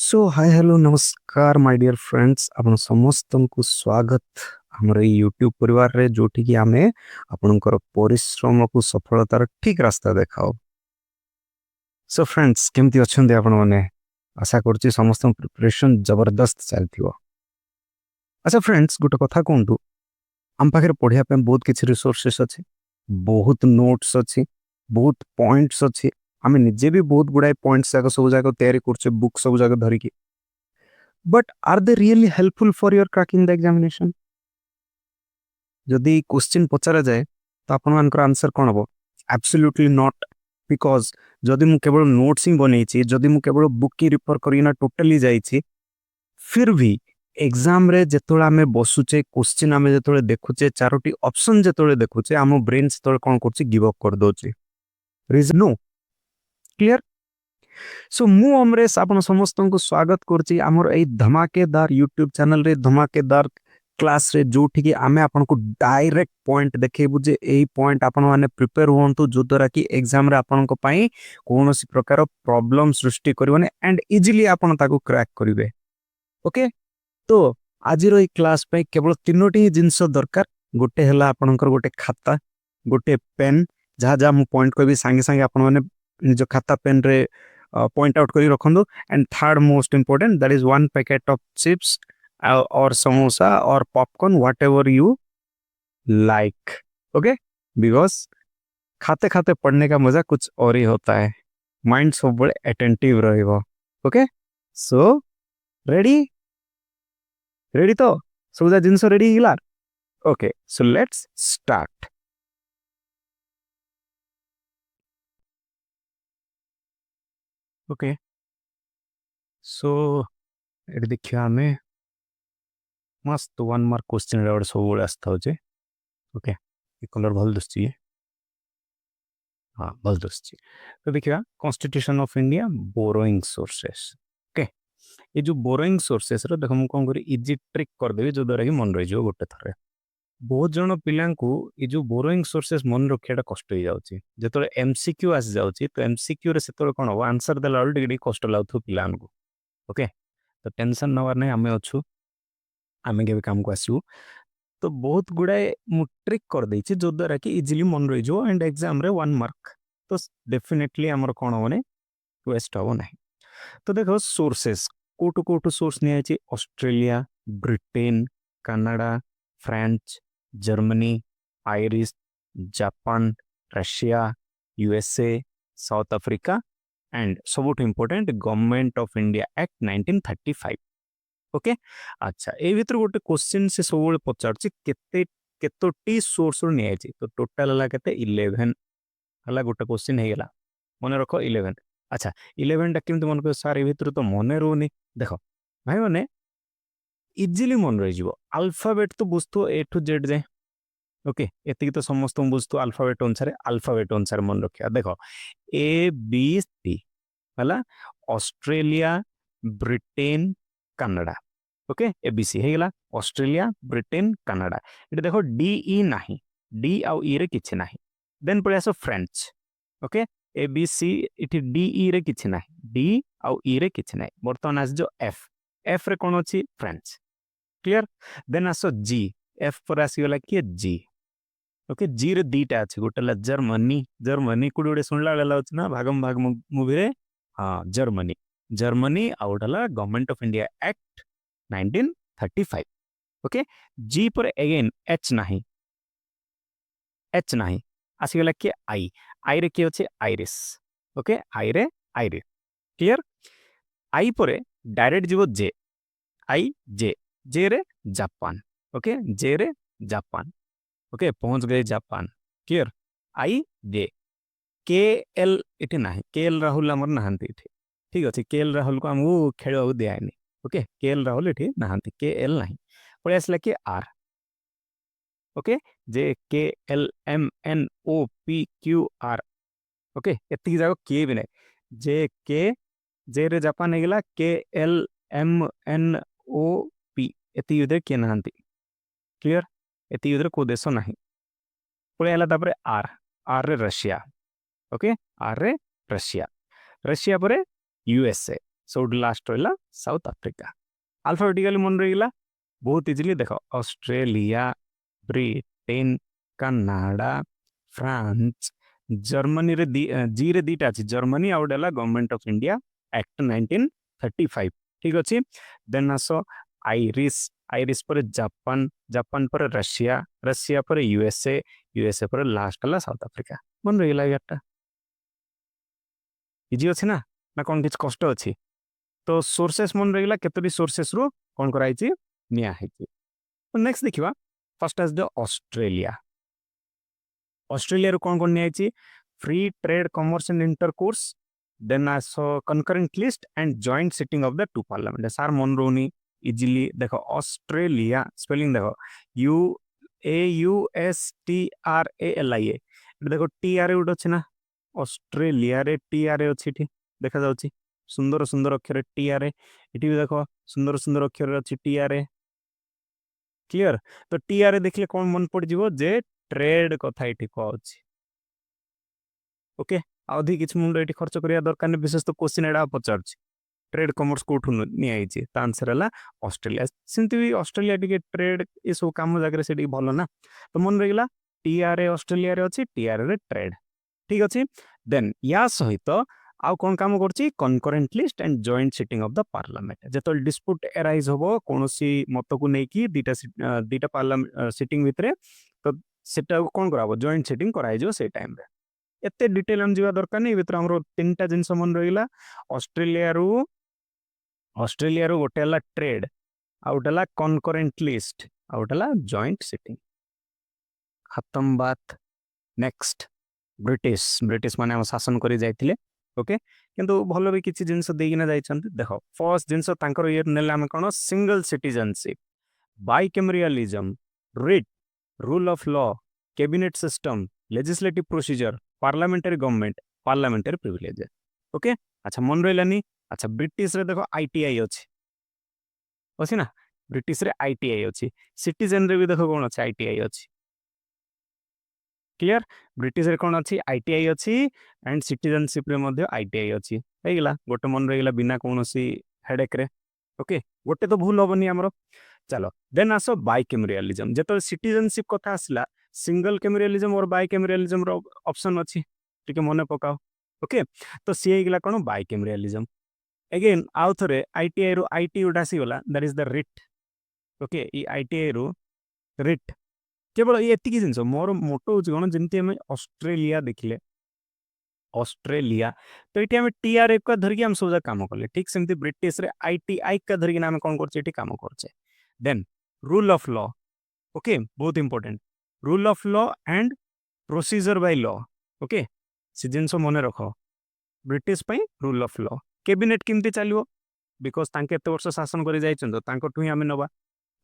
सो hi hello नमस्कार my dear friends आपण समस्तଙ୍କୁ स्वागत हमर এই YouTube परिवार रे जोठी कि आमे आपनकर परिश्रम को सफलतार ठीक रास्ता देखाओ। सो फ्रेंड्स केमती अछंदे आपण माने आशा करछि समस्त प्रिपरेशन जबरदस्त चलथियो। अच्छा फ्रेंड्स गोटे कथा कोंतु हम पाखरे पढिया पे बहुत किछि रिसोर्सेस अछि, बहुत नोट्स अछि, बहुत पॉइंट्स अछि। आमे निजे भी बहुत गुडाय पॉइंट्स जाक सब जाक तयारी करछे बुक सब जाक धरि कि But are they really helpful for your cracking the examination? जदि क्वेश्चन पचरा जाए तो आपन मानकर आंसर कोन हबो? Absolutely not, because जदि मु केवल नोट्स ही बनेछि, जदि मु केवल बुक की रिफर करिना टोटली जाइछि, फिर भी एग्जाम रे जेतोळे आमे बसुचे क्वेश्चन आमे जेतोळे देखुचे चारोटी ऑप्शन जेतोळे देखुचे आमो ब्रेन सेतोळे कोन करछि गिव अप कर दोछि। Reason no clear. सो मु अमरेश आपण समस्तଙ୍କୁ स्वागत करछि हमर एई धमाकेदार YouTube चैनल रे धमाकेदार क्लास रे जोठी कि आमे आपन को डायरेक्ट पॉइंट देखेबु जे एई पॉइंट आपन माने प्रिपेयर होंतु जो द्वारा कि एग्जाम रे आपन को पई कोनोसी प्रकार प्रॉब्लम सृष्टि करिवने एंड इजीली आपन ताको क्रैक करिवे। ओके तो आज रो ई क्लास पे केवल तीनोटी ही जिंस दरकार। गोटे हला आपनकर गोटे खाता, गोटे पेन, जहा जहा मु पॉइंट कहबी संगे संगे आपन माने निज खाता पेन रे पॉइंट आउट करी रखंदो। And third most important that is one packet of chips और समोसा और popcorn whatever you like. Okay because खाते खाते पढ़ने का मजा कुछ और ही होता है, माइंड सब बड़े अटेंटिव रहेगा। ओके सो रेडी रेडी तो सब जिनस रेडी हिला। Okay so let's start. Okay so eighty देखिया हमें मस्त वन मार्क क्वेश्चन रे सब बड़े आस्था होचे। ओके ये कलर भल दिसची, हाँ भल दिसची। तो देखिया constitution of India borrowing sources. Okay ये जो बोरोइंग सोर्सेस रो देखो मु कोन करी इजी ट्रिक कर देबी जो द्वारा कि मन रहि जो गोटे थरे। बहुत जन पिलांकु ये जो बोरोइंग सोर्सेस मन रखियाटा कष्ट हो जाउची। जेतोले एमसीक्यू आस जाउची तो एमसीक्यू रे सेतोले कोन हो आंसर देला ऑलरेडी कष्ट लाउथु पिलांकु। ओके तो टेंशन नवर नै आमे अछु, आमे के काम को आसु। तो बहुत गुडाए मु ट्रिक कर देछि जो द्वारा कि इजीली मन रहि जो एंड एग्जाम रे 1 मार्क तो डेफिनेटली हमर कोन होने वेस्ट हो नहीं। तो देखो सोर्सेस कोटू कोटू सोर्स नहीं है Australia, Britain, Canada, France, Germany, Irish, Japan, Russia, USA, South Africa and सबुठ important Government of India act 1935। Okay अच्छा ए भीतर गोटे क्वेश्चन से सब पचारछि केते केतोटी सोर्स रो नहीं है तो टोटल हला केते 11 हला गोटे क्वेश्चन हे गेला मन रखो 11। अच्छा 11 टा केमते मन को सार ए भीतर तो मन रहउनी। देखो भाई माने इजीली मन रहि जिवो अल्फाबेट तो बुझतो ए टू जेड जाए। ओके एतिक तो समस्त बुझतो अल्फाबेट अनुसार मन रखिया। देखो ए बी सी हला Australia, Britain, Canada. Okay ABC हे गेला ऑस्ट्रेलिया, ब्रिटेन, कनाडा। इटे देखो डी ई नाही, डी आउ ई रे किछि नाही। देन पळे आसो फ्रेंच। ओके एबीसी इठी डी ई रे किछि नाही, डी आउ ई रे किछि नाही। बर्तमान आस जो एफ, एफ रे कोन अछि फ्रेंच। क्लियर। देन आसो जी, एफ पर आसी गेला कि जी। ओके जी रे दीटा अछि गोटेला जर्मनी, जर्मनी कुडी गोटे सुनला गेला अछि ना भागम भाग मूवी रे। हाँ जर्मनी, जर्मनी आउटला Government of India act 1935। Okay G पर अगेन एच नाही, एच नाही आसीगला कि आई, आई रे कि अछि आइरिश। ओके आई रे आइरिश। क्लियर। आई पर डायरेक्ट जीवो जे, आई जे, जे रे जापान। ओके जे रे जापान। ओके पहुंच गए जापान। क्लियर। आई जे के एल इठी नाही, के एल राहुल हमर नहांती इठी। ठीक अछि के एल राहुल को हमहु खेळबाकू दियानी। ओके के एल राहुल इठी नहांती, के एल नाही। पळे आसला कि are. Okay J K L M N O P Q R. Okay एतिक जागो के भी नाही। जे के जे रे जापान हेगला K L M N O P एतिक युदे के नहांती। क्लियर। एतिक युदे को देशो नाही। पळे आला तापरे आर, आर रे रशिया। ओके आर रे रशिया, रशिया पर यूएसए। ସବୁଠୁ ଲାଷ୍ଟ ରହିଲା ସାଉଥ ଆଫ୍ରିକା। ଆଲଫାବେଟିକାଲି ମନେ ରହିଗଲା ବହୁତ ଇଜିଲି। ଦେଖ ଅଷ୍ଟ୍ରେଲିଆ, ବ୍ରିଟେନ, କାନାଡା, ଫ୍ରାନ୍ସ, ଜର୍ମାନୀରେ ଜି ରେ ଦିଟା ଅଛି, ଜର୍ମାନୀ ଆଉ ଗୋଟେ ହେଲା ଗଭର୍ଣ୍ଣମେଣ୍ଟ ଅଫ ଇଣ୍ଡିଆ ଆକ୍ଟ 1935। ଠିକ ଅଛି। ଦେନ୍ ଆସ ଆଇରିଶ, ଆଇରିଶ ପରେ ଜାପାନ, ଜାପାନ ପରେ ରଷିଆ, ରଷିଆ ପରେ ୟୁଏସଏ, ୟୁଏସଏ ପରେ ଲାଷ୍ଟ ହେଲା ସାଉଥ ଆଫ୍ରିକା। ମନେ ରହିଗଲା ଏଗାରଟା। ଇଜି ଅଛି ନା, ନା କଣ କିଛି କଷ୍ଟ ଅଛି? ତ ସୋର୍ସେସ୍ ମନେ ରହିଗଲା କେତୋଟି ସୋର୍ସେସ୍ ରୁ କଣ କରାହେଇଛି, ନିଆ ହେଇଛି। ନେକ୍ସଟ ଦେଖିବା ଫାର୍ଷ୍ଟ ଆସ ଦ ଅଷ୍ଟ୍ରେଲିଆ। ଅଷ୍ଟ୍ରେଲିଆରୁ କଣ କଣ ନିଆଯାଇଛି? Free trade commerce and intercourse, then ଆସ concurrent list and joint sitting of the two parliament. Sir ମନେ ରହୁନି ଇଜିଲି ଦେଖ ଅଷ୍ଟ୍ରେଲିଆ ସ୍ପେଲିଂ ଦେଖ AUSTRALIA, ଦେଖ ଟି ଆର ଗୋଟେ ଅଛି ନା, ଅଷ୍ଟ୍ରେଲିଆରେ ଟି ଆର ଅଛି, ଏଠି ଦେଖାଯାଉଛି ସୁନ୍ଦର ସୁନ୍ଦର ଅକ୍ଷରରେ ଟି ଆର। ଏଠି ବି ଦେଖ ସୁନ୍ଦର ସୁନ୍ଦର ଅକ୍ଷରରେ ଅଛି ଟି ଆର। କ୍ଲିୟର? ତ ଟି ଆର ଦେଖିଲେ କଣ ମନେ ପଡିଯିବ ଯେ ट्रेड कथा ये कौच। ओके, अधिक किसी मुंड ये खर्च करने दरकार नहीं, विशेष तो क्वेश्चन एडा पचार ट्रेड कमर्स कोठू नहीं आंसर है ऑस्ट्रेलिया। सेमती भी ऑस्ट्रेलिया टी ट्रेड ये सब कम जगह से भल ना, तो मन रहीगला टीआरए ऑस्ट्रेलिया रे अच्छी, टीआरए रे ट्रेड। ठीक अच्छे। देन या सहित आउ कौन काम करछि, concurrent list and joint sitting of the parliament. जेतो डिस्प्यूट एराइज होबो कोनोसी मत को नेकी दीटा पार्लियामेंट सिटिंग भितरे, तो सेटा कौन कराबो, जॉइंट सिटिंग कराई जो से टाइम रे। एते डिटेल हम जीवा दरकार नहीं, भितर हमरो तीनटा जिंस मन रहिला। ऑस्ट्रेलिया रो गोटे हला ट्रेड, आ गोटे हला कनकरेंट लिस्ट, आ गोटे हला जॉइंट सिटिंग। खत्म बात। नेक्स्ट ब्रिटिश, ब्रिटिश माने हम शासन करी जाइथिले। ओके, किंतु भलो भी किछि जिंस देगिना जाइछन्ति। देखो फर्स्ट जिंस तांकर इयर नेले हम कोन, single citizenship, bicameralism, writ, rule of law, cabinet system, legislative procedure, parliamentary government, parliamentary privilege. Okay, अच्छा मन रहलानी। अच्छा ब्रिटिश रे देखो आईटीआई अछि ना, ब्रिटिश रे आईटीआई अछि। सिटीजन रे भी देखो कोन अछि, आईटीआई अछि। क्लियर? ब्रिटिश रे कोन अछि, आईटीआई अछि, एंड सिटीजनशिप रे मध्ये आईटीआई अछि। हेगिला गोटे मन रहिला बिना कोनोसी हेडेक रे। ओके, गोटे तो भूल होबनी हमरो। चलो देन आसो बाइकैमरियलिज्म। जेतो सिटीजनशिप कथा आसला, सिंगल कैमरियलिज्म और बाइकैमरियलिज्म रो ऑप्शन अछि, टिके मने पकाओ। ओके, तो सी हेगिला कोन, बाइकैमरियलिज्म। अगेन आउ थरे आईटीआई रो आईटी उडा सी होला, that is the writ. Okay, ई आईटीआई रो रिट केवल ये एतिकी जिंस मोर मोटो होची कोन, जेंति हम ऑस्ट्रेलिया देखिले, ऑस्ट्रेलिया तो ये आम टीआरए का धरिकी हम सब काम कले। ठीक सेमती ब्रिटिश रे आईटीआई का धरिकी आम कौन कर काम करचे। Then rule of law. Okay, बहुत important, rule of law and procedure by law. Okay, से जिनस मन रख, ब्रिटिश पई रूल ऑफ लॉ। कैबिनेट केमती चलियो, बिकॉज तांके एते वर्ष शासन करि जाइछन, तो तांको ही आम नबा।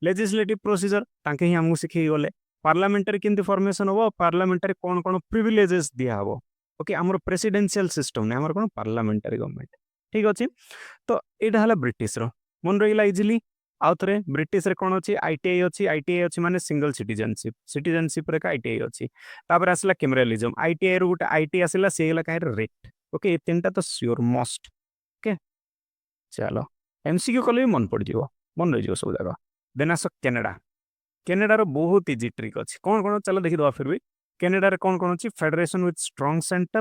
लेजिस्लेटिव प्रोसीजर तांके ही हमको शिखई गले। पार्लियामेंटरी केमती फॉर्मेशन हो, पार्लियामेंटरी कौन कौन प्रिविलेजेस दिया हबो। ओके, हमर प्रेसिडेंशियल सिस्टम ने, हमर कोन पार्लियामेंटरी गवर्नमेंट। ठीक अछि। तो एटा हला ब्रिटिश रो मन रहिला इजीली। आउ थरे ब्रिटिश रे कोन अछि, आईटीआई अछि। आईटीआई अछि माने सिंगल सिटीजनशिप, सिटीजनशिप रे का आईटीआई अछि। तापर आसला कैमरियलिज्म, आईटीआई रो गुटे आईटी आसिला, से हला काहे रेट। ओके, ये तीनटा तो श्योर मस्ट। ओके, चलो एमसीक्यू कले मन पड़ जिवो, मन रहि जिवो सब जगह। देन आस कनाडा। कनाडा रो बहुत इजी ट्रिक अछि। कौन कौन चलो देखि दवा फिर भी। कनाडा रे कौन कौन अछि, federation with strong centre,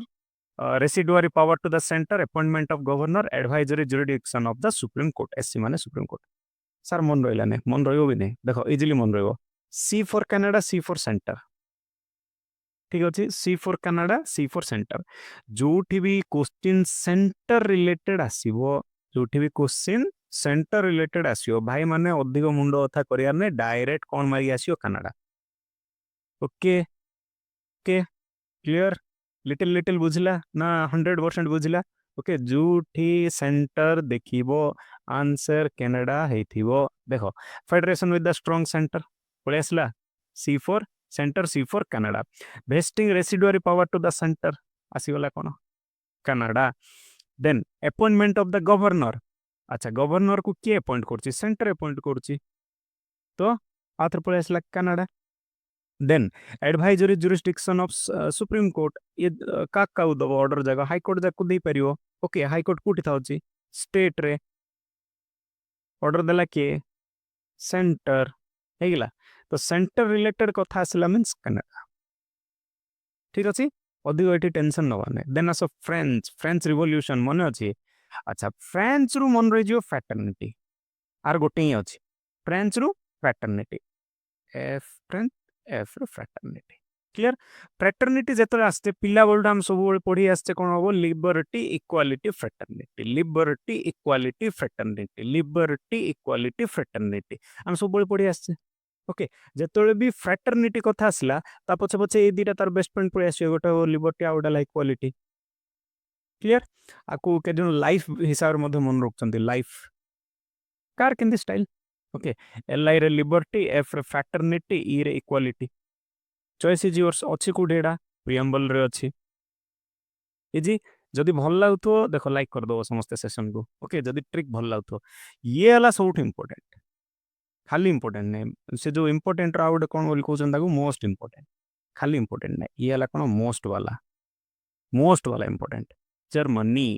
residuary power to the centre, appointment of governor, advisory jurisdiction of the Supreme Court. SC माने सुप्रीम कोर्ट। सर मन रहिला ने, मन रहियो भी नहीं, देखो इजीली मन रहियो। C for Canada, C for centre. ठीक अछि, C for Canada, C for centre. जोठी भी क्वेश्चन सेंटर रिलेटेड आसीबो, जोठी भी क्वेश्चन सेंटर रिलेटेड आसियो, भाई माने अधिक मुंड कथा करियार ने, डायरेक्ट कौन मारी आसियो, Canada. Okay, okay, clear? Little little बुझला ना, 100% बुझला। ओके, जूठी सेंटर देखिबो, आंसर कनाडा हेथिबो। देखो federation with the strong centre पळे आसला, C for centre, C for Canada. Vesting residuary power to the centre आसीगला कोन, Canada. Then appointment of the governor. अच्छा गवर्नर को किए अपॉइंट करछि, सेंटर अपॉइंट करछि, तो आथर पळे आसला Canada. Then advisory jurisdiction of supreme court, ये का दबो ऑर्डर जगह हाई कोर्ट जाको दे परियो। ओके, हाई कोर्ट कोठी थाउची, स्टेट रे ऑर्डर देला किए सेंटर हेगला तो सेंटर रिलेटेड कथा आसला मीन्स कनाडा ठीक अछि अधिक एठी टेंशन नबाने देन आस फ्रेंच रिवॉल्यूशन मन अछि अच्छा फ्रेंच रु मन रही जो फ्रैटर्निटी आर गोटे ही अछि फ्रेंच रु फ्रैटर्निटी एफ फ्रेंच एफ रु फ्रैटर्निटी क्लियर फ्रैटर्निटी जेतले आस्ते पिला बोल्ड हम सब पढ़ी आस्ते कोन हो liberty equality fraternity liberty equality fraternity liberty equality fraternity हम सब पढ़ी आस्ते ओके जेतले भी फ्रैटर्निटी कथा आसला ता पछे पछे ए दीटा तार बेस्ट फ्रेंड पड़े आसी गोटे लिबर्टी आ गोटे इक्वालिटी क्लियर आकु के जन लाइफ हिसाब रे मधे मन रखचंती लाइफ कार केंदी स्टाइल ओके एल आई रे लिबर्टी एफ रे फ्रैटर्निटी ई रे इक्वालिटी चॉइस इज योर्स अच्छी कोड एडा प्रियम्बल रे अच्छी इजी जदि भल लागुथो देखो लाइक कर दो समस्त सेशन को ओके जदि ट्रिक भल लागुथो ये वाला सबुठ इंपोर्टेंट खाली इंपोर्टेंट नहीं से जो इंपोर्टेंट रा गोटे कोन बोली कहउछन ताको मोस्ट इंपोर्टेंट खाली इंपोर्टेंट नहीं ये वाला कोन मोस्ट वाला important Germany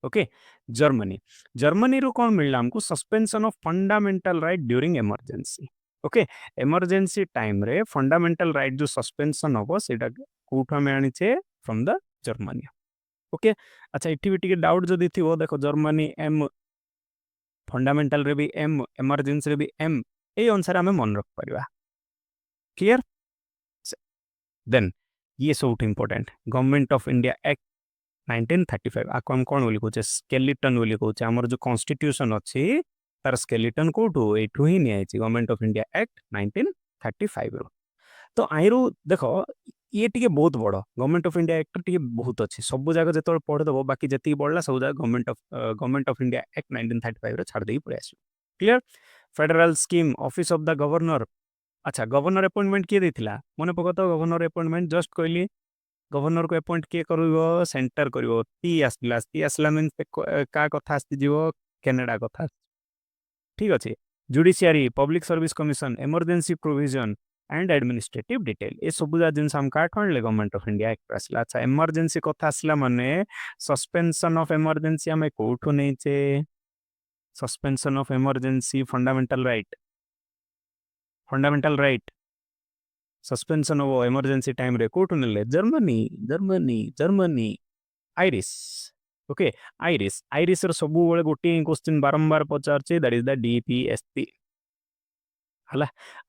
okay Germany Germany रो कौन मिलला हमको suspension of fundamental right during emergency okay emergency time रे फंडामेंटल राइट जो सस्पेंशन होबो सेटा कोठ में आनी छे फ्रॉम द जर्मनी ओके अच्छा इठी भी टिके डाउट जदी थी वो देखो जर्मनी एम फंडामेंटल रे भी एम इमरजेंसी रे भी एम ए अनुसार हमें मन रख परिबा क्लियर देन ये सब important Government of India act 1935 आपको हम कौन बोली कहचे स्केलेटन बोली कहचे हमर जो कॉन्स्टिट्यूशन अछि तार स्केलेटन कोठो एठु ही नि आइछि गवर्नमेंट ऑफ इंडिया एक्ट 1935 रो तो आइरो देखो ये टिके बहुत बड़ गवर्नमेंट ऑफ इंडिया एक्ट टिके बहुत अछि सब जगह जेतो पढ़ दबो बाकी जति बड़ला सब जगह गवर्नमेंट ऑफ इंडिया एक्ट 1935 रो छाड़ देई पड़े आसु clear federal scheme office of the governor अच्छा गवर्नर अपॉइंटमेंट किए देथिला मने पकतो गवर्नर अपॉइंटमेंट जस्ट कहली गवर्नर को अपॉइंट किए करिवो सेंटर करिवो टी आसला मीन का कथा आस्ति जीवो कनाडा कथा ठीक अछि judiciary public service commission emergency provision and administrative detail ए सब जिन हम काट ले गवर्नमेंट ऑफ इंडिया एक्ट आसला अच्छा इमरजेंसी कथा आसला माने सस्पेंशन ऑफ इमरजेंसी हमें कोठो नै छे suspension of emergency fundamental right suspension of emergency time रे कोठो नेले जर्मनी आयरिश ओके आयरिश र सब बेले गोटे क्वेश्चन बारंबार पचारचे दैट इज द डीपीएसपी हला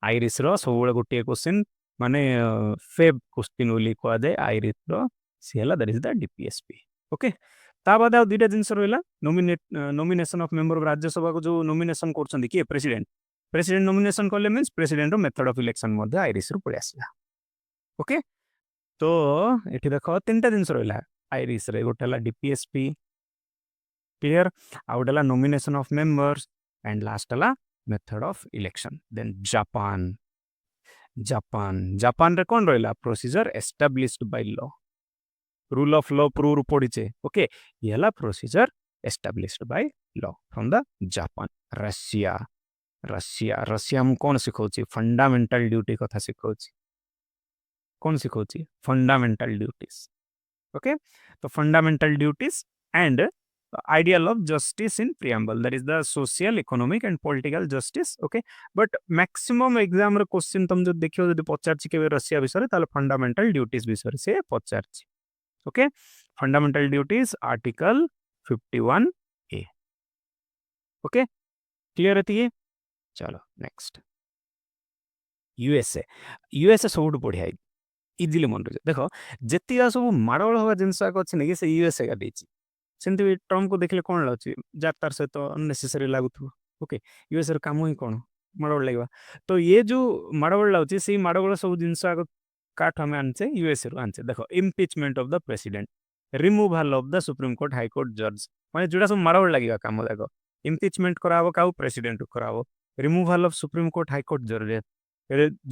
आयरिश रो सब बेले गोटे क्वेश्चन माने फेब क्वेश्चन बोली कह जाए आयरिश रो सी हला that is the DPSP okay ता बाद आ दुटा जिंस रहला nomination of member of Rajya Sabha को जो नॉमिनेशन करछंदी के प्रेसिडेंट नॉमिनेशन करले मींस प्रेसिडेंट रो मेथड ऑफ इलेक्शन मध्ये आयरिश रो पड़े आसला ओके तो एठी देखो तीनटा जिंस रहला आयरिश रे गोटेला डीपीएसपी क्लियर आउटला nomination of members and last ला method of election then Japan रे कोन रहला procedure established by law rule of law प्रूव पड़ीचे ओके येला procedure established by law from the Japan Russia हम कौन सिखाउची फंडामेंटल ड्यूटी कथा सिखाउची कौन सिखाउची फंडामेंटल ड्यूटीज ओके तो fundamental duties and ideal of justice in preamble that is the social economic and political justice okay but maximum exam रे question तुम जो देखियो जदि पचारछि के रशिया विषय ताले फंडामेंटल ड्यूटीज विषय से पचारछि ओके फंडामेंटल ड्यूटीज आर्टिकल 51 ए ओके क्लियर है चलो नेक्स्ट यूएसए सब बढ़िया इजिली मन रही देखो जेतिया सब माड़गोल हवा जिनस अच्छे नहीं से यूएसए का देछि सेमती भी ट्रम्प को देखले कौन लाଗୁଛି जार तार सहित अननेसेसरी लागुथु ओके यूएस र काम ही कौन माड़गोल लागबा तो ये जो माड़गोल लाଗୁଛି से माड़गोल सब जिनस काठ हमें आनचे यूएस रो आनचे देखो impeachment of the president removal of the Supreme Court High Court जज माने जोड़ा सब माड़गोल लागिबा काम देखो इम्पीचमेंट कराबो काउ प्रेसिडेंट कराबो removal of supreme Court High Court जज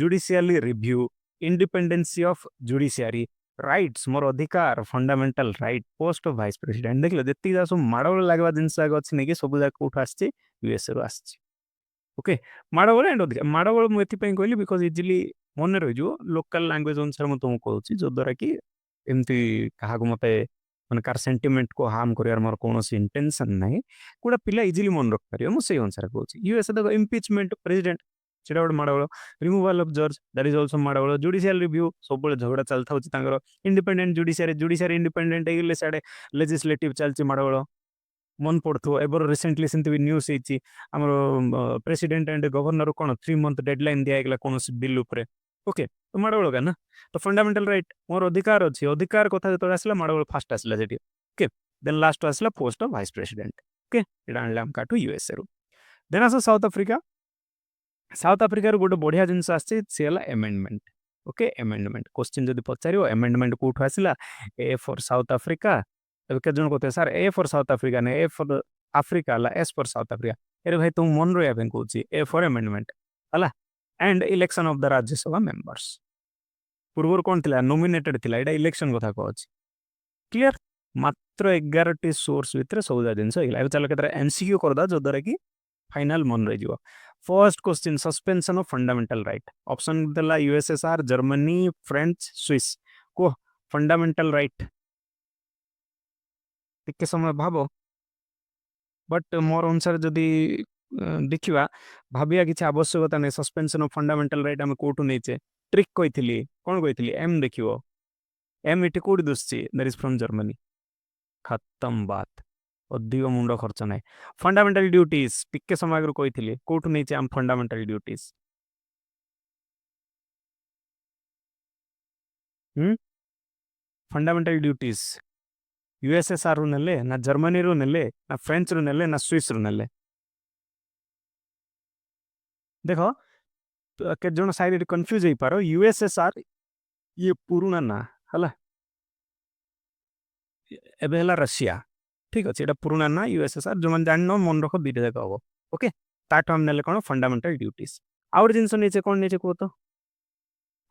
judicially review independency of judiciary rights more अधिकार fundamental right post of vice president देखले जति जा सब माड़गोल लागबा जिनस अछि नै कि सब जा कोठ आछी यूएस रो आछी ओके माड़गोल एंड अधिकार माड़गोल मु एथि पई कहली बिकॉज़ इजिली मन रहि जो लोकल लैंग्वेज अनुसार मु तुम कहूची जो द्वारा कि एमती काहा को मते ମାନେ କାର ସେଣ୍ଟିमेଣ୍ଟ को हार्म करियार मोर कोनोसी इंटेंशन नाही कोडा पिला इजीली मन रख परियो मु सेही अनुसार कहूची यूएसए देखो इम्पीचमेंट प्रेसिडेंट सेटा गोटे माडगोल रिमूवल ऑफ जज दैट इज आल्सो माडगोल जुडिशियल रिव्यू सब बळे झगड़ा चलता होची तांगर इंडिपेंडेंट जुडिशियरी इंडिपेंडेंट हेले साडे लेजिस्लेटिव चलची माडगोल मन पड़थो एबर रिसेंटली सेंति भी न्यूज़ हेची हमर president and governor cone 3 month deadline दिया गेला कोनोसी बिल उपरे ओके तो माडगोल का ना तो फंडामेंटल राइट मोर अधिकार अछि अधिकार कथा जतो आसला माडगोल फास्ट आसला जेटी ओके देन लास्ट आसला post of vice president okay एडा आनला हम काटू यूएसए रो देन आस साउथ अफ्रीका रो गोटे बढ़िया जिंस आछि से हला अमेंडमेंट ओके अमेंडमेंट क्वेश्चन जदि पचारियो अमेंडमेंट कोठो आसिला ए फॉर साउथ अफ्रीका तबे के जन कहते sir A for South Africa ने ए फॉर अफ्रीका ला एस फॉर साउथ अफ्रीका अरे भाई तुम मन रो याबेन कहूची ए फॉर अमेंडमेंट हला and election of the Rajya Sabha members पूर्वर कौन थिला नॉमिनेटेड थिला एटा इलेक्शन कथा कहूची क्लियर मात्र 11 टी सोर्स भितर सबजा जिंस हिला ए चलो केतरा एमसीक्यू करदा जो द्वारा कि फाइनल मन रही जीव first question suspension of fundamental right option देला यूएसएसआर जर्मनी फ्रेंच स्विस को फंडामेंटल राइट टिके समय भाबो बट मोर अनुसार जदि देखिबा भाबिया किछि आवश्यकता नै सस्पेंशन ऑफ फंडामेंटल राइट हम कोठु नैचे ट्रिक कहिथिली कोन कहिथिली एम देखिवो एम इटी कोड दुसची दैट इज फ्रॉम जर्मनी खत्म बात अधिक मुंड खर्च ना फंडामेंटल ड्यूटीज टिके समय आगु कही कोठु नहीं आम fundamental duties fundamental duties USSR रु नेले ना जर्मनी रु नेले ना फ्रेंच रु नेले ना स्विस रु नेले देखो के जन साइड कंफ्यूज हो पारो यूएसएसआर ये पुराना ना हला एबे हला रशिया ठीक अच्छे ये पुराना ना यूएसएसआर जो मन जान मन रख दुईटा जाक हम ओके ताठ हम नेले कौन फंडामेंटल ड्यूटीज आउट जिनस नीचे कौन नीचे कह तो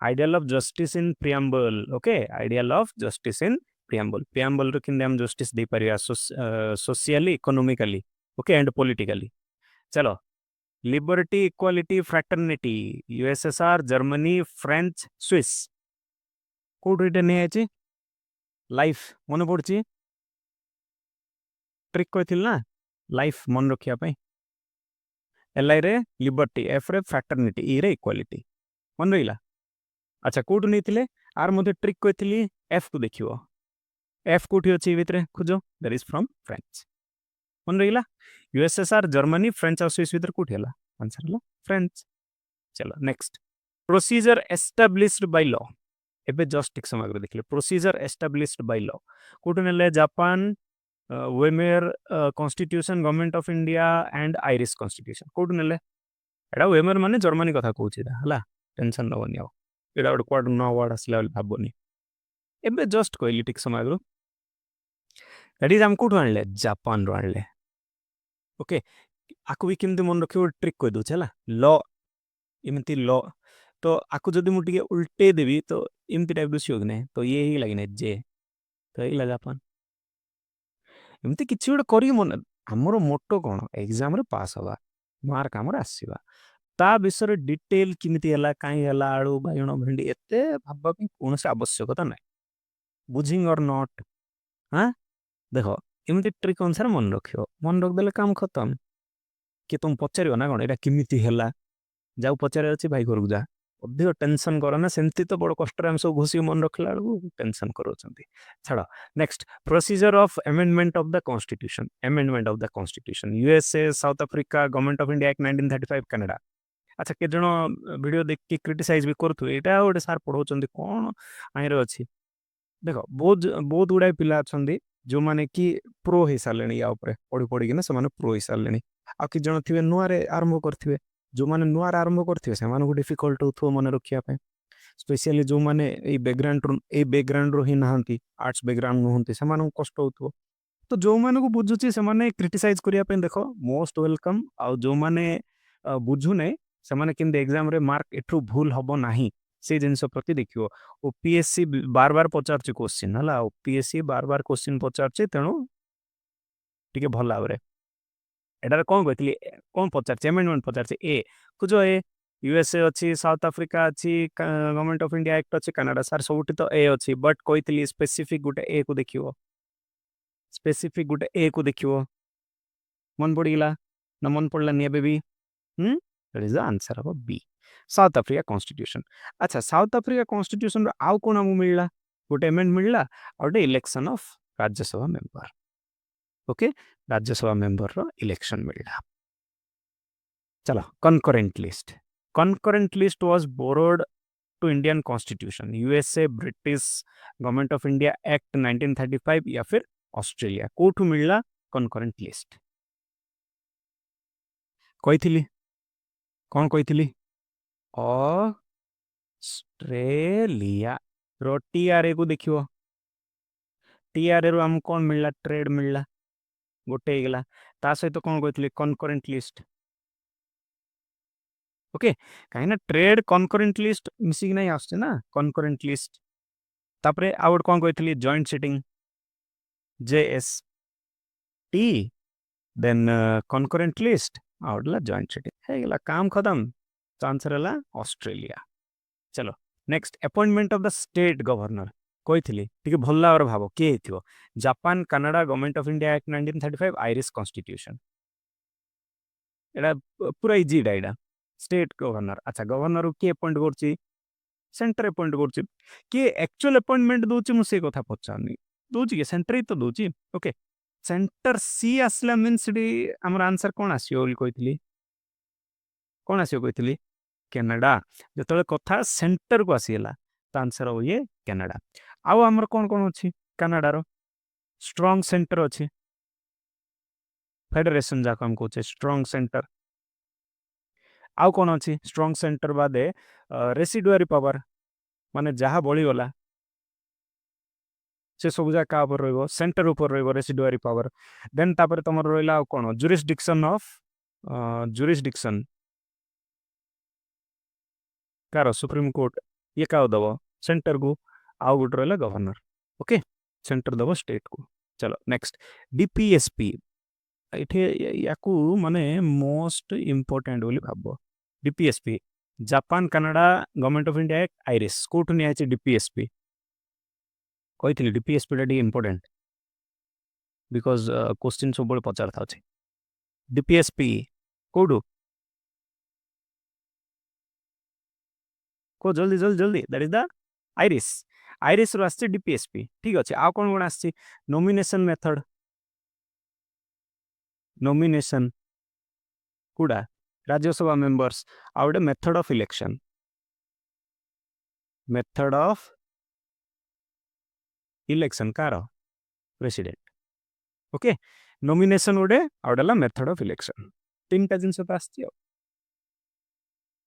ideal of justice in preamble okay ideal of justice in preamble preamble रो किंदे हम जस्टिस दे परिया socially economically okay and politically चलो liberty equality fraternity USSR Germany French Swiss कोड रिटर्न नहीं है लाइफ मन पड़ी ट्रिक कही ना लाइफ मन रखिया एल रे लिबर्टी एफ रे फ्रैटर्निटी ई रे इक्वालिटी मन रहा अच्छा कोटू नहीं आर मध्य ट्रिक कही एफ को देखियो एफ कोठी अच्छी भितर खोज दैट इज फ्रॉम फ्रेंच मन रहा यूएसएसआर जर्मनी फ्रेंच और स्विस भितर कोठी हला आंसर हला फ्रेंच चलो next procedure established by law एबे जस्ट टिक समय देखले प्रोसीजर एस्टाब्लिश्ड बाय लॉ कोटू नेले Japan Weimar constitution government of India and Irish constitution कोटू नेले एडा वेमेर माने जर्मनी कथा कहूची हला टेंशन नबनी आ एडा गोटे क्वाड न वर्ड आसला भाबनी एबे जस्ट कहली टिक समय आगु दैट इज हम कोठू आनले जापान रो आनले ओके आकु भी केमती मन रखियो ट्रिक कह दउछ हला लॉ इमती लॉ तो आकु जदि मु टिके उल्टे देबी तो इमती टाइप दुसियो कि तो ये ही लागिने जे तो एला जापान एमती किछि गोटे करी मन हमरो मोटो कोन एग्जाम रे पास हवा मार्क हमर आसीबा ता विषय डिटेल किमिति हला काई हला आळू बायण भेंडी एते भाबा कि कोनसे आवश्यकता नै बुझिंग और नॉट हां देखो एमती ट्रिक अनुसार मन रखियो मन रख देले काम खत्म कि तुम पचारियो ना कोन एटा किमिति हला जाऊ पचारे अछि भाई घर जा अधिक टेंशन कर ना सेमती तो बड़ कष्ट हम सब घोषी मन रखला टेंशन करोचंती छाड़ next procedure of amendment of the constitution USA South Africa government of India act 1935 Canada अच्छा के जण वीडियो देख के क्रिटिसाइज भी करथु एटा गोटे सार पढौचंती कोन आइर अछि देखो बहुत बहुत गुडा पिला अछंती जो माने कि प्रो हे सारलेनी या ऊपर पढी पढी कि ना से माने प्रो हे सारलेनी आ कि जण थिबे नुआरे आरंभ करथिबे जो माने नुआर आरंभ करथिबे से माने डिफिकल्ट होथो मन रखिया पे स्पेशली जो माने a background row he नहंती arts background नहंती से माने कष्ट होथो तो जो माने को बुझुची से माने क्रिटिसाइज करिया पे देखो मोस्ट वेलकम आ जो माने बुझु नै से माने किंदे एग्जाम रे मार्क एठू भूल हबो नाही से जिनस प्रति देखियो ओपीएससी बार बार पचारची क्वेश्चन हला ओपीएससी बार बार क्वेश्चन पचारची तेणु टिके भल लावरे एटार कौन कहती कौन पचार अमेंडमेंट पचार ए खोज ए यूएसए अच्छी साउथ अफ्रीका अच्छी गवर्नमेंट ऑफ इंडिया एक्ट अच्छी कनाडा सार सब तो ए अच्छी बट कही स्पेसिफिक गोटे ए को देखियो स्पेसिफिक गोटे ए को देखियो मन पड़गला ना मन पड़लानी एबे भी that is the answer of B South Africa constitution अच्छा साउथ अफ्रीका कॉन्स्टिट्यूशन रो आउ कोन हमु मिलला गोटे अमेंड मिलला और गोटे election of Rajya Sabha member okay Rajya Sabha member रो इलेक्शन मिलला चलो concurrent list was borrowed to Indian Constitution USA British Government of India Act 1935 या फिर ऑस्ट्रेलिया कोठु मिलला concurrent list कहिथिली कौन कहिथिली ऑस्ट्रेलिया रो टीआरए को देखियो टीआरए रो हम कौन मिलला ट्रेड मिलला गोटे हेगला ता सहित कौन कहिथिली concurrent list ओके कहीं ना ट्रेड concurrent list मिसिक नहीं आछे ना concurrent list तापरे आउट कौन कहिथिली joint sitting JST then concurrent list आउटला जॉइंट सेटिंग हेगला काम खत्म आंसर हला ऑस्ट्रेलिया चलो next appointment of the state governor कहिथिली टिके भल्ला और भाबो के हेथियो Japan Canada Government of India act 1935 Irish constitution एडा पूरा इजी डाइडा स्टेट गवर्नर अच्छा गवर्नर के अपॉइंट करछि सेंटर अपॉइंट करछि के एक्चुअल अपॉइंटमेंट दोछि मु से कथा पचारनी दोछि के सेंटर ही तो दोछि ओके सेंटर सी आसला मींस डी हमर आंसर कोन आसियो बोली कहिथिली कोन आसियो कहिथिली कनाडा जतले कथा सेंटर को आसीला त आंसर हो ये कनाडा आउ हमर कोन कोन अछि कनाडा रो स्ट्रांग सेंटर अछि फेडरेशन जाको हम कहछे स्ट्रांग सेंटर आउ कोन अछि स्ट्रांग सेंटर बादे रेसिडुआरी पावर माने जहा बळी गला से सब जा का ऊपर रहइबो सेंटर ऊपर रहइबो रेसिडुआरी पावर देन तापर तमर रहइला कोन जुरिसडिक्शन ऑफ जुरिसडिक्शन कार सुप्रीम कोर्ट ये का दबो सेंटर को आउ गुट रहला गवर्नर ओके सेंटर दबो स्टेट को चलो नेक्स्ट डीपीएसपी एठे याकू माने मोस्ट इंपोर्टेंट बोली भाबो DPSP Japan Canada Government of India Irish कोठु नि आइचे डीपीएसपी कहिथिली डीपीएसपी डी इंपोर्टेंट बिकॉज क्वेश्चन सब बळे पचार था अछि डीपीएसपी कोडु को जल्दी जल्दी जल्दी that is the Irish Irish रो आछे डीपीएसपी ठीक अछि आ कोन कोन आछे नॉमिनेशन मेथड नॉमिनेशन कुडा Rajya Sabha members out method of election method of election कार प्रेसिडेंट ओके नॉमिनेशन ओडे आउटला मेथड ऑफ इलेक्शन तीन टा जिंस आछे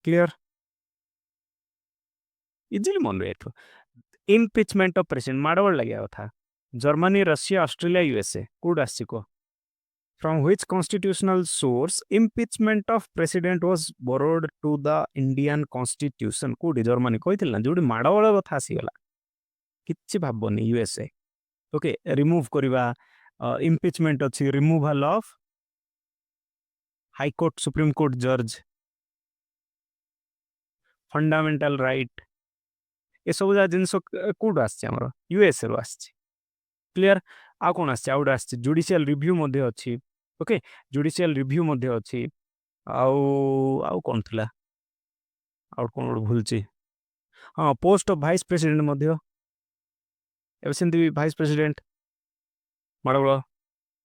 क्लियर इजिली मन रहे इम्पिचमेंट ऑफ प्रेसिडेंट माड़वड़ लगे था जर्मनी रशिया ऑस्ट्रेलिया यूएसए कूड आसिको from which constitutional source impeachment of president was borrowed to the Indian constitution कोडी जर्मनी कहिथिला जोडी माड़वळ कथा आसीगला किछि भाबबनी यूएसए ओके रिमूव करिवा इम्पिचमेंट अछि removal of high court supreme court जज फंडामेंटल राइट ए सब जा जिंस कोड आछे हमर यूएसए रो आछे क्लियर आ कोन आछे आउट आछे जुडिशियल रिव्यू मध्ये अछि ओके जुडिशियल रिव्यू मध्ये अछि आउ कोन थला आउट कोन भूल छी हां पोस्ट ऑफ वाइस प्रेसिडेंट मध्ये एबे सेंती वाइस प्रेसिडेंट माडबळ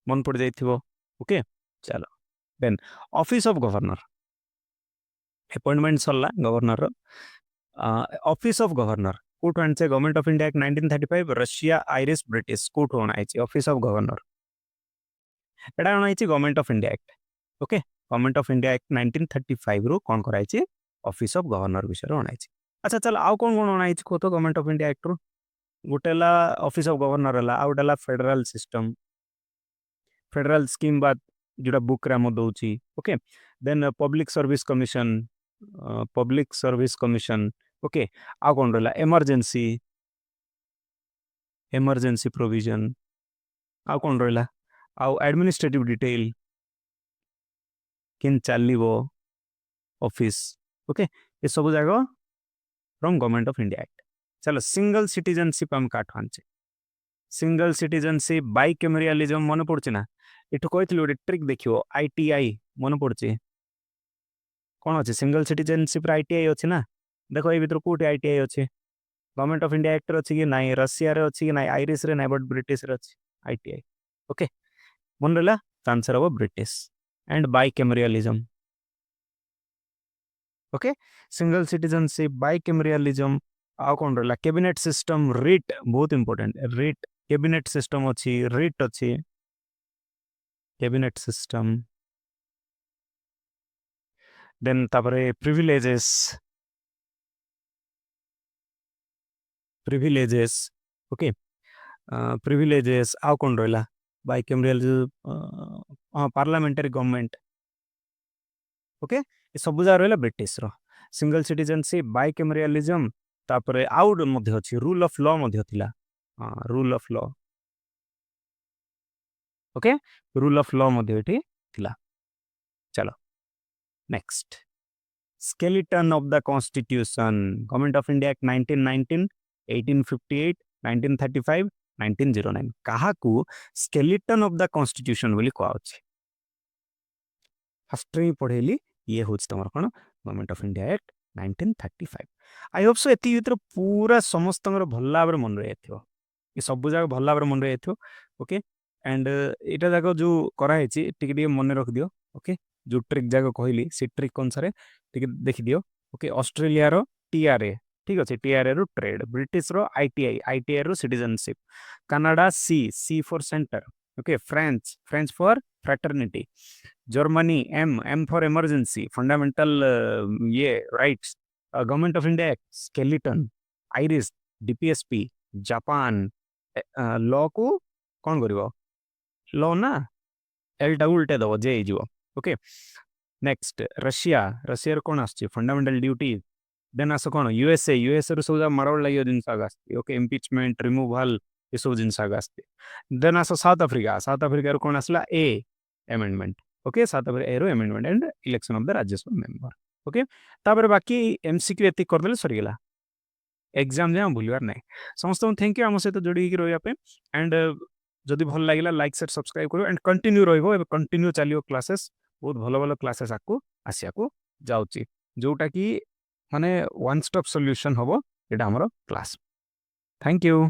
मन पड़ जाइथिबो ओके चलो then office of governor appointment सरला गवर्नर ऑफिस ऑफ गवर्नर कोट आनचे Government of India act 1935 Russia Irish British कोट होना आइछि ऑफिस ऑफ गवर्नर एडा होना आइछि Government of India Act okay Government of India act 1935 रो कोन कराइछि ऑफिस ऑफ गवर्नर विषय होना आइछि अच्छा चल आउ कोन कोन होना आइछि को तो गवर्नमेंट ऑफ इंडिया एक्ट रो गोटेला ऑफिस ऑफ गवर्नर हला आउटला फेडरल सिस्टम फेडरल स्कीम बाद जोड़ा बुक रे हम दउछि okay then public service commission okay आ कोन रहला इमरजेंसी प्रोविजन आ कोन रहला आ एडमिनिस्ट्रेटिव डिटेल किन चलिबो ऑफिस ओके ये सब जागो from government of India act चलो सिंगल सिटीजनशिप हम काट आनचे सिंगल सिटीजनशिप बाइकेमेरियालिज्म मन पड़ुछि ना एठु कहथिलु गोटे ट्रिक देखियो आईटीआई मन पड़ुछि कोन अछि सिंगल सिटीजनशिप आईटीआई अछि ना देखो ए भीतर कोठी आईटीआई अछि गवर्नमेंट ऑफ इंडिया एक्ट अछि कि नाही रशिया रे अछि कि नाही आयरिश रे नाही बट ब्रिटिश रे अछि आईटीआई ओके मन रहला आंसर हो British and bicameralism okay single citizenship bicameralism आ कोन रहला कैबिनेट सिस्टम रिट बहुत इंपोर्टेंट रिट कैबिनेट सिस्टम अछि रिट अछि कैबिनेट सिस्टम देन तापरे प्रिविलेजेस ओके प्रिविलेजेस आ कोन रहला बाइकेमेरियल पार्लियामेंटरी गवर्नमेंट ओके ये सब जा रहला ब्रिटिश रो सिंगल सिटीजनशिप बाइकेमेरियालिज्म तापरे आउट मध्ये अछि रूल ऑफ लॉ मध्ये थिला rule of law okay rule of law मध्ये एठी थिला चलो next skeleton of the constitution government of india act 1919 1858 1935 1909 काहाकू skeleton of the constitution बोली कहा अछि फर्स्ट रे पढेली ये होच तमर कोन government of India act 1935 I hope so एति भीतर पूरा समस्तंगर भल्ला भाबरे मन रहे थियो ये सब जाग भल्ला भाबरे मन रहे थियो ओके एंड एटा जाग जो करा हेची टिके टिके मन रख दियो ओके जो ट्रिक जाग कहली से ट्रिक अनुसार टिके देखि दियो ओके ऑस्ट्रेलिया रो टीआरए ठीक अछि टीआरए रो ट्रेड ब्रिटिश रो आईटीआई आईटीआई रो citizenship Canada C C for centre okay French French for fraternity Germany M M for emergency fundamental ये rights government of India skeleton Irish DPSP Japan law को कौन करिवो law ना L टा उल्टे दबो जे हिजो ओके नेक्स्ट रशिया रशिया कोन आछि फंडामेंटल ड्यूटी देन आस कोन यूएसए रो सब मारवल लागियो जिनस आगास्ती ओके इम्पीचमेंट रिमूवल ये सब जिनस आगास्ती देन आस साउथ अफ्रीका रो कोन आसला ए अमेंडमेंट ओके साउथ अफ्रीका ए रो amendment and election of the Rajya Sabha member okay तापर बाकी एमसीक्यू एति कर देले सरी गेला एग्जाम जे भूलवार नाही समस्त थैंक यू हम सहित जोड़ी के रोया पे एंड जदि भल लागिला लाइक सेट सब्सक्राइब करो एंड कंटिन्यू रहइबो एबे कंटिन्यू चलियो क्लासेस बहुत भलो भलो क्लासेस आकू आसिया को जाउची जोटा की माने वन स्टॉप सॉल्यूशन होबो एटा हमरो क्लास थैंक यू।